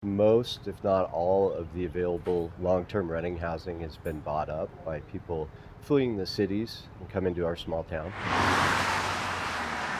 Most, if not all, of the available long-term renting housing has been bought up by people fleeing the cities and coming to our small town.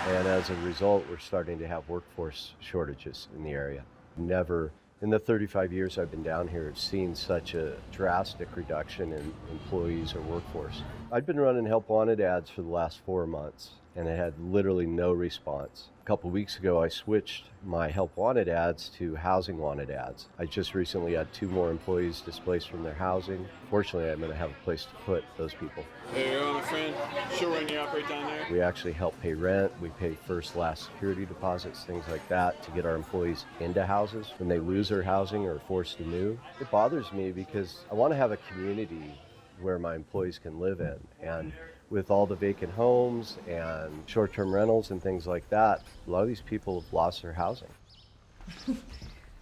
And as a result, we're starting to have workforce shortages in the area. Never in the 35 years I've been down here have seen such a drastic reduction in employees or workforce. I've been running help wanted ads for the last 4 months, and it had literally no response. A couple weeks ago, I switched my help wanted ads to housing wanted ads. I just recently had 2 more employees displaced from their housing. Fortunately, I'm going to have a place to put those people. There you go, my friend. She'll run you up right down there. We actually help pay rent. We pay first, last security deposits, things like that, to get our employees into houses when they lose their housing or are forced to move. It bothers me because I want to have a community where my employees can live in. And with all the vacant homes and short-term rentals and things like that, a lot of these people have lost their housing.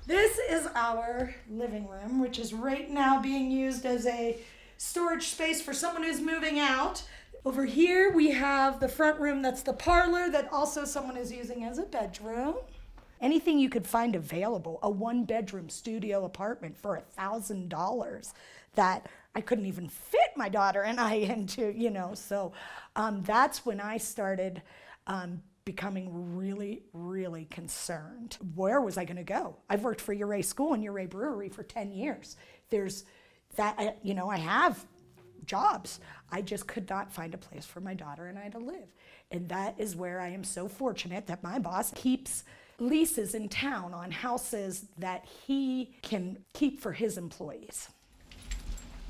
This is our living room, which is right now being used as a storage space for someone who's moving out. Over here we have the front room that's the parlor that also someone is using as a bedroom. Anything you could find available, a 1-bedroom studio apartment for $1,000 that I couldn't even fit my daughter and I into, So that's when I started becoming really, really concerned. Where was I going to go? I've worked for Ouray School and Ouray Brewery for 10 years. There's that, I have jobs. I just could not find a place for my daughter and I to live. And that is where I am so fortunate that my boss keeps leases in town on houses that he can keep for his employees.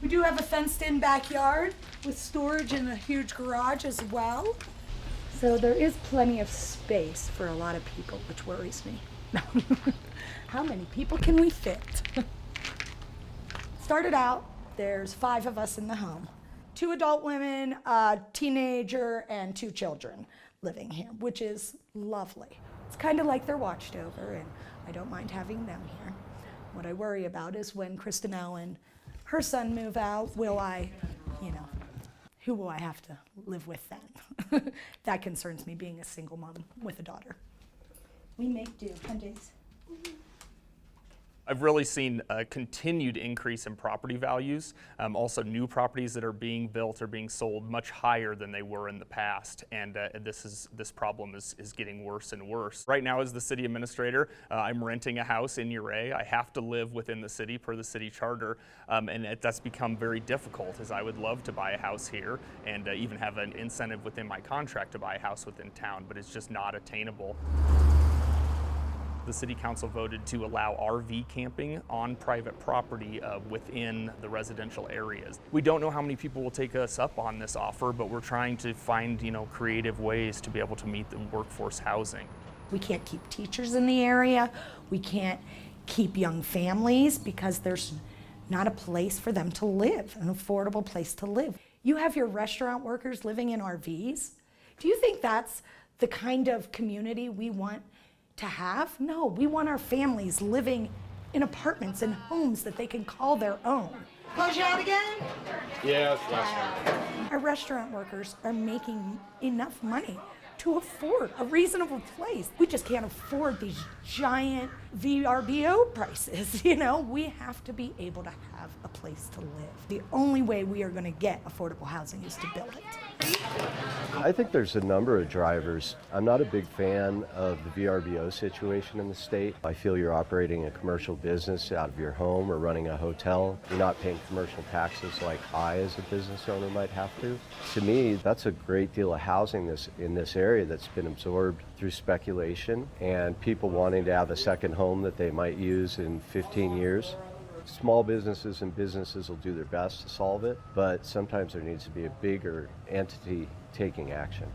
We do have a fenced-in backyard with storage and a huge garage as well. So there is plenty of space for a lot of people, which worries me. How many people can we fit? Started out, there's 5 of us in the home. 2 adult women, a teenager, and 2 children living here, which is lovely. It's kind of like they're watched over, and I don't mind having them here. What I worry about is when Kristen and her son move out, who will I have to live with then? That concerns me, being a single mom with a daughter. We make do, Mondays. I've really seen a continued increase in property values. Also, new properties that are being built or being sold much higher than they were in the past, and this problem is getting worse and worse. Right now, as the city administrator, I'm renting a house in Ouray. I have to live within the city per the city charter, and that's become very difficult, as I would love to buy a house here and even have an incentive within my contract to buy a house within town, but it's just not attainable. The City Council voted to allow RV camping on private property within the residential areas. We don't know how many people will take us up on this offer, but we're trying to find, creative ways to be able to meet the workforce housing. We can't keep teachers in the area. We can't keep young families because there's not a place for them to live, an affordable place to live. You have your restaurant workers living in RVs. Do you think that's the kind of community we want to have? No, we want our families living in apartments and homes that they can call their own. Close you out again? Yeah, it's last one. Our restaurant workers are making enough money to afford a reasonable place. We just can't afford these giant VRBO prices, We have to be able to have a place to live. The only way we are going to get affordable housing is to build it. I think there's a number of drivers. I'm not a big fan of the VRBO situation in the state. I feel you're operating a commercial business out of your home or running a hotel. You're not paying commercial taxes like I, as a business owner, might have to. To me, that's a great deal of housing in this area that's been absorbed through speculation and people wanting to have a second home that they might use in 15 years. Small businesses and businesses will do their best to solve it, but sometimes there needs to be a bigger entity taking action.